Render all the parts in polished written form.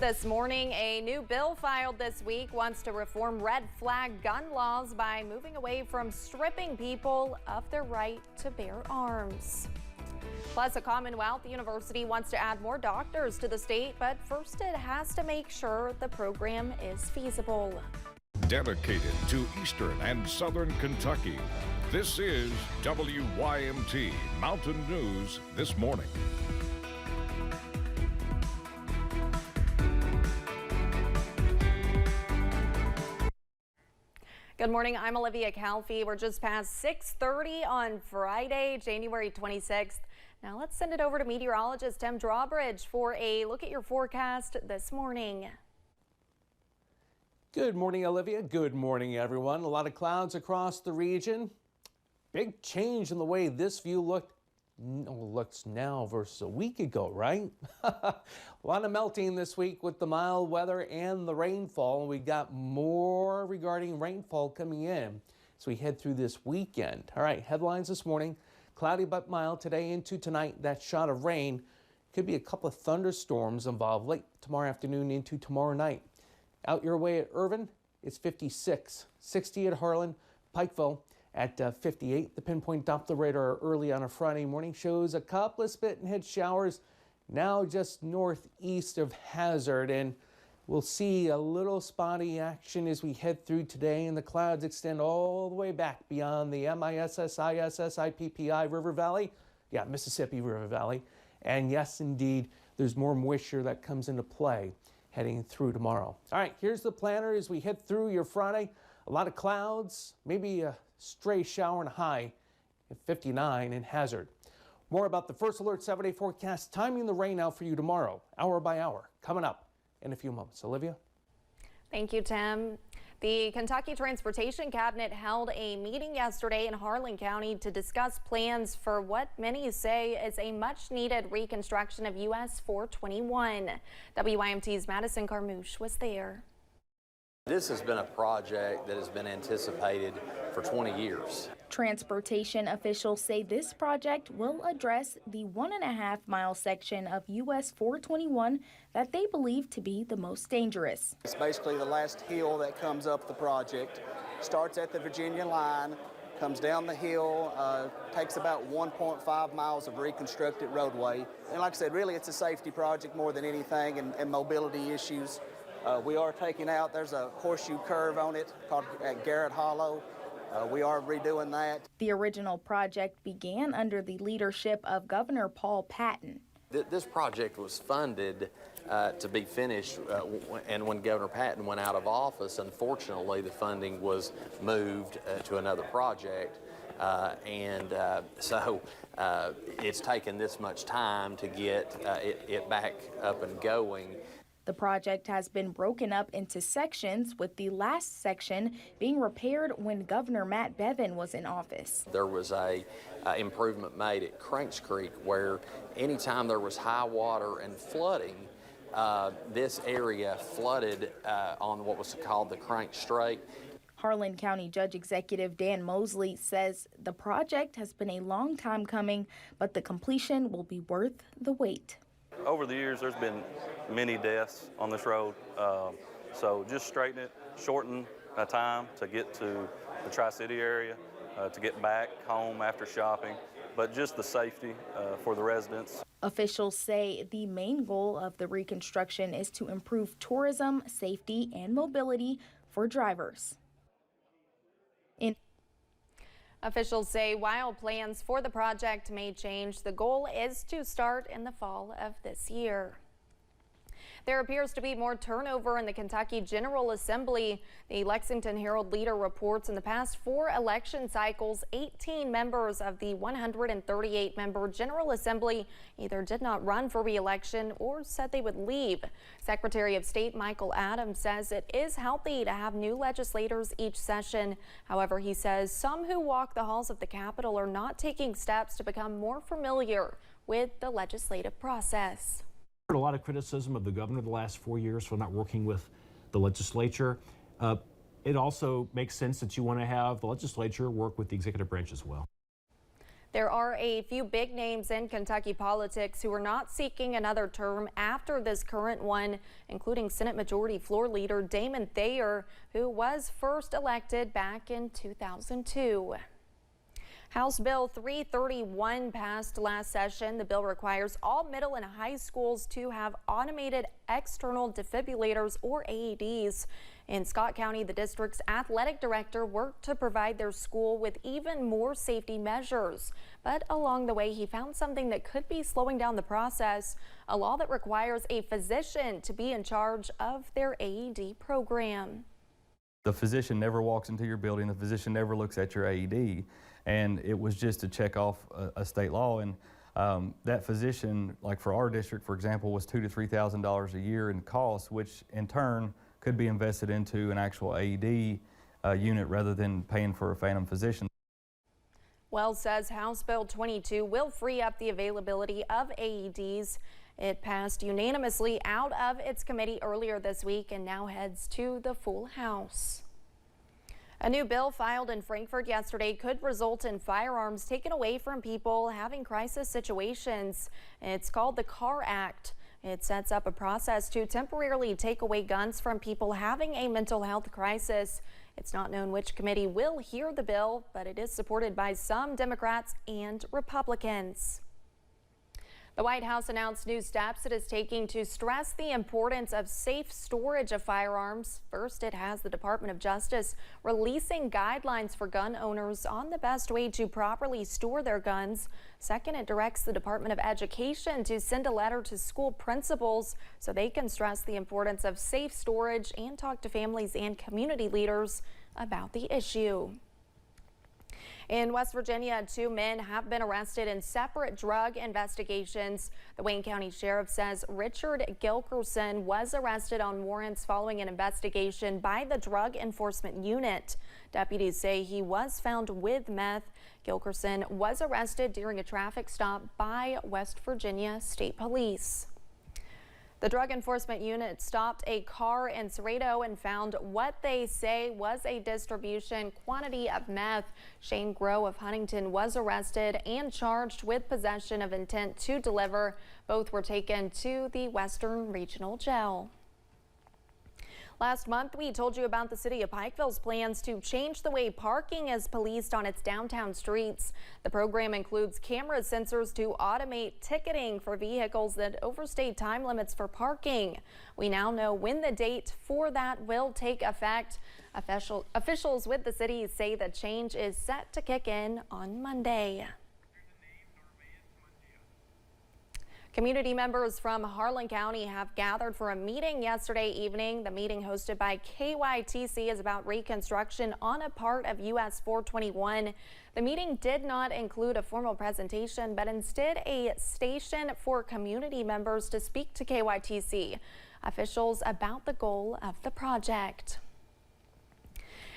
this morning, a new bill filed this week wants to reform red flag gun laws by moving away from stripping people of their right to bear arms. Plus, a Commonwealth university wants to add more doctors to the state, but first it has to make sure the program is feasible. Dedicated to Eastern and Southern Kentucky, this is WYMT Mountain News This Morning. Good morning, I'm Olivia Calfee. We're just past 6:30 on Friday, January 26th. Now let's send it over to meteorologist Tim Drawbridge for a look at your forecast this morning. Good morning, Olivia. Good morning, everyone. A lot of clouds across the region. Big change in the way this view looks now versus a week ago, right? A lot of melting this week with the mild weather and the rainfall. We got more regarding rainfall coming in as we head through this weekend. All right, headlines this morning. Cloudy but mild today into tonight. That shot of rain could be a couple of thunderstorms involved late tomorrow afternoon into tomorrow night. Out your way at Irvin, it's 56, 60 at Harlan, Pikeville at 58. The pinpoint Doppler radar early on a Friday morning shows a couple of spit and hit showers now just northeast of Hazard, and we'll see a little spotty action as we head through today, and the clouds extend all the way back beyond the MISSISSIPPI River Valley, Mississippi River Valley, and yes, indeed, there's more moisture that comes into play heading through tomorrow. All right, here's the planner as we head through your Friday. A lot of clouds, maybe a stray shower and high at 59 in Hazard. More about the First Alert 7-day forecast, timing the rain out for you tomorrow, hour by hour, coming up in a few moments. Olivia? Thank you, Tim. The Kentucky Transportation Cabinet held a meeting yesterday in Harlan County to discuss plans for what many say is a much-needed reconstruction of US 421. WYMT's Madison Carmouche was there. This has been a project that has been anticipated for 20 years. Transportation officials say this project will address the 1.5-mile section of US 421 that they believe to be the most dangerous. It's basically the last hill that comes up the project. Starts at the Virginia line, comes down the hill, takes about 1.5 miles of reconstructed roadway. And like I said, really it's a safety project more than anything, and mobility issues. We are taking out, there's a horseshoe curve on it called at Garrett Hollow. We are redoing that. The original project began under the leadership of Governor Paul Patton. This project was funded to be finished, and when Governor Patton went out of office, unfortunately, the funding was moved to another project. So it's taken this much time to get it back up and going. The project has been broken up into sections, with the last section being repaired when Governor Matt Bevin was in office. There was a improvement made at Cranks Creek where anytime there was high water and flooding, this area flooded on what was called the Crank Strait. Harlan County Judge Executive Dan Mosley says the project has been a long time coming, but the completion will be worth the wait. Over the years, there's been many deaths on this road, so just straighten it, shorten the time to get to the Tri-City area, to get back home after shopping, but just the safety for the residents. Officials say the main goal of the reconstruction is to improve tourism, safety, and mobility for drivers. Officials say while plans for the project may change, the goal is to start in the fall of this year. There appears to be more turnover in the Kentucky General Assembly. The Lexington Herald Leader reports in the past 4 election cycles, 18 members of the 138-member General Assembly either did not run for re-election or said they would leave. Secretary of State Michael Adams says it is healthy to have new legislators each session. However, he says some who walk the halls of the Capitol are not taking steps to become more familiar with the legislative process. A lot of criticism of the governor the last 4 years for not working with the legislature. It also makes sense that you want to have the legislature work with the executive branch as well. There are a few big names in Kentucky politics who are not seeking another term after this current one, including Senate Majority Floor Leader Damon Thayer, who was first elected back in 2002. House Bill 331 passed last session. The bill requires all middle and high schools to have automated external defibrillators, or AEDs. In Scott County, the district's athletic director worked to provide their school with even more safety measures. But along the way, he found something that could be slowing down the process, a law that requires a physician to be in charge of their AED program. The physician never walks into your building. The physician never looks at your AED. And it was just to check off a state law. And that physician, like for our district, for example, was $2,000 to $3,000 a year in costs, which in turn could be invested into an actual AED unit rather than paying for a phantom physician. Wells says House Bill 22 will free up the availability of AEDs. It passed unanimously out of its committee earlier this week and now heads to the full House. A new bill filed in Frankfort yesterday could result in firearms taken away from people having crisis situations. It's called the CAR Act. It sets up a process to temporarily take away guns from people having a mental health crisis. It's not known which committee will hear the bill, but it is supported by some Democrats and Republicans. The White House announced new steps it is taking to stress the importance of safe storage of firearms. First, it has the Department of Justice releasing guidelines for gun owners on the best way to properly store their guns. Second, it directs the Department of Education to send a letter to school principals so they can stress the importance of safe storage and talk to families and community leaders about the issue. In West Virginia, 2 men have been arrested in separate drug investigations. The Wayne County Sheriff says Richard Gilkerson was arrested on warrants following an investigation by the Drug Enforcement Unit. Deputies say he was found with meth. Gilkerson was arrested during a traffic stop by West Virginia State Police. The Drug Enforcement Unit stopped a car in Cerrado and found what they say was a distribution quantity of meth. Shane Groh of Huntington was arrested and charged with possession of intent to deliver. Both were taken to the Western Regional Jail. Last month, we told you about the city of Pikeville's plans to change the way parking is policed on its downtown streets. The program includes camera sensors to automate ticketing for vehicles that overstay time limits for parking. We now know when the date for that will take effect. Officials with the city say the change is set to kick in on Monday. Community members from Harlan County have gathered for a meeting yesterday evening. The meeting, hosted by KYTC, is about reconstruction on a part of US 421. The meeting did not include a formal presentation, but instead a station for community members to speak to KYTC officials about the goal of the project.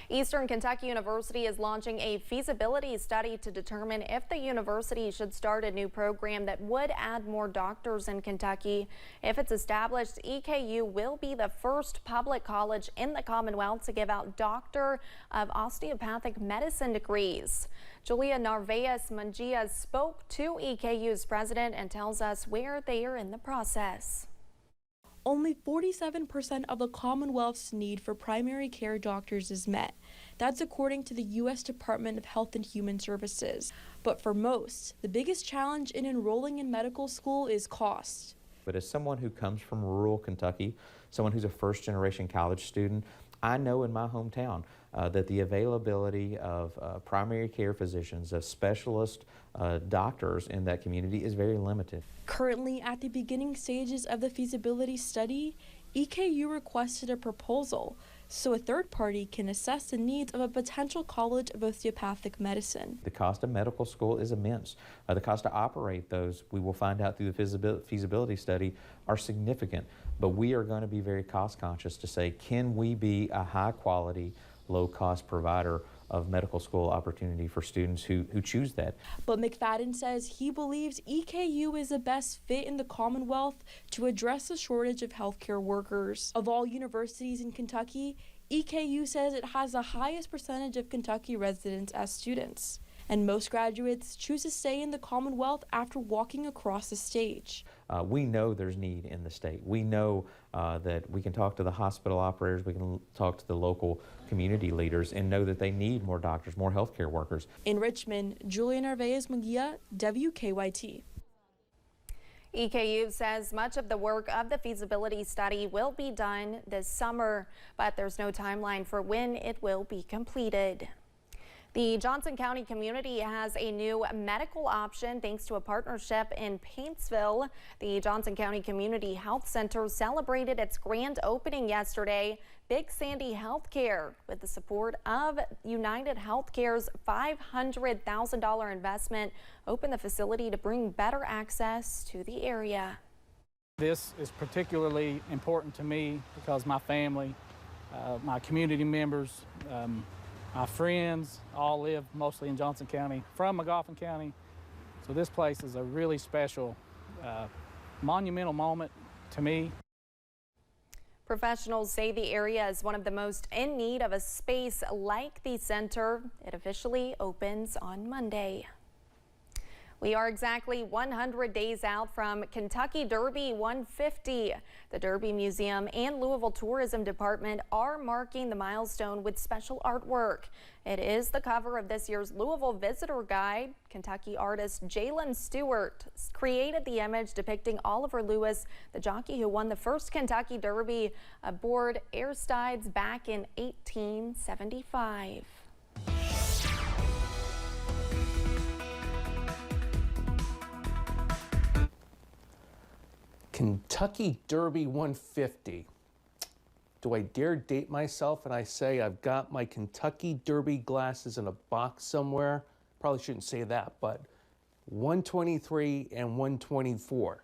Eastern Kentucky University is launching a feasibility study to determine if the university should start a new program that would add more doctors in Kentucky. If it's established, EKU will be the first public college in the Commonwealth to give out Doctor of Osteopathic Medicine degrees. Julia Narvaez Mangia spoke to EKU's president and tells us where they are in the process. Only 47% of the Commonwealth's need for primary care doctors is met. That's according to the U.S. Department of Health and Human Services. But for most, the biggest challenge in enrolling in medical school is cost. But as someone who comes from rural Kentucky, someone who's a first-generation college student, I know in my hometown that the availability of primary care physicians, of specialist doctors in that community is very limited. Currently, at the beginning stages of the feasibility study, EKU requested a proposal so a third party can assess the needs of a potential college of osteopathic medicine. The cost of medical school is immense. The cost to operate those, we will find out through the feasibility study, are significant. But we are going to be very cost conscious to say, can we be a high quality, low cost provider of medical school opportunity for students who choose that. But McFadden says he believes EKU is the best fit in the Commonwealth to address the shortage of healthcare workers. Of all universities in Kentucky, EKU says it has the highest percentage of Kentucky residents as students. And most graduates choose to stay in the Commonwealth after walking across the stage. We know there's need in the state. We know that we can talk to the hospital operators, we can talk to the local community leaders and know that they need more doctors, more healthcare workers. In Richmond, Julia Narvaez Munguia, WKYT. EKU says much of the work of the feasibility study will be done this summer, but there's no timeline for when it will be completed. The Johnson County community has a new medical option thanks to a partnership in Paintsville. The Johnson County Community Health Center celebrated its grand opening yesterday. Big Sandy Healthcare, with the support of United Healthcare's $500,000 investment, opened the facility to bring better access to the area. This is particularly important to me because my family, my community members, my friends all live mostly in Johnson County, from McGoffin County. So this place is a really special, monumental moment to me. Professionals say the area is one of the most in need of a space like the center. It officially opens on Monday. We are exactly 100 days out from Kentucky Derby 150. The Derby Museum and Louisville Tourism Department are marking the milestone with special artwork. It is the cover of this year's Louisville Visitor Guide. Kentucky artist Jalen Stewart created the image depicting Oliver Lewis, the jockey who won the first Kentucky Derby aboard Aristides back in 1875. Kentucky Derby 150. Do I dare date myself and I say I've got my Kentucky Derby glasses in a box somewhere? Probably shouldn't say that, but 123 and 124. I'm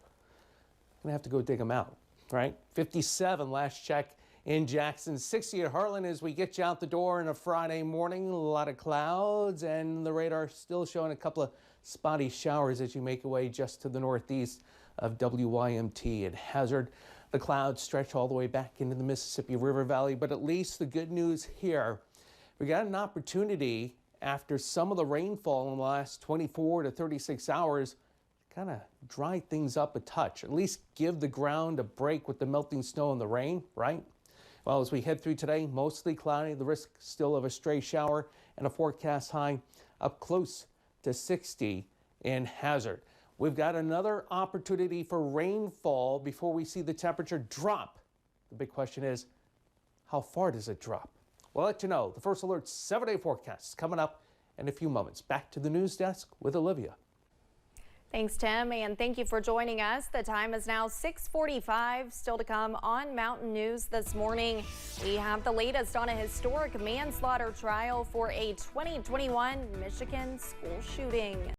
gonna have to go dig them out, right? 57 last check in Jackson, 60 at Harlan as we get you out the door on a Friday morning. A lot of clouds and the radar still showing a couple of spotty showers as you make your way just to the northeast of WYMT and Hazard. The clouds stretch all the way back into the Mississippi River Valley, but at least the good news here, we got an opportunity after some of the rainfall in the last 24 to 36 hours, kind of dry things up a touch, at least give the ground a break with the melting snow and the rain, right? Well, as we head through today, mostly cloudy, the risk still of a stray shower and a forecast high up close to 60 in Hazard. We've got another opportunity for rainfall before we see the temperature drop. The big question is, how far does it drop? We'll let you know. The First Alert 7-day forecast is coming up in a few moments. Back to the news desk with Olivia. Thanks, Tim, and thank you for joining us. The time is now 6:45. Still to come on Mountain News this morning, we have the latest on a historic manslaughter trial for a 2021 Michigan school shooting.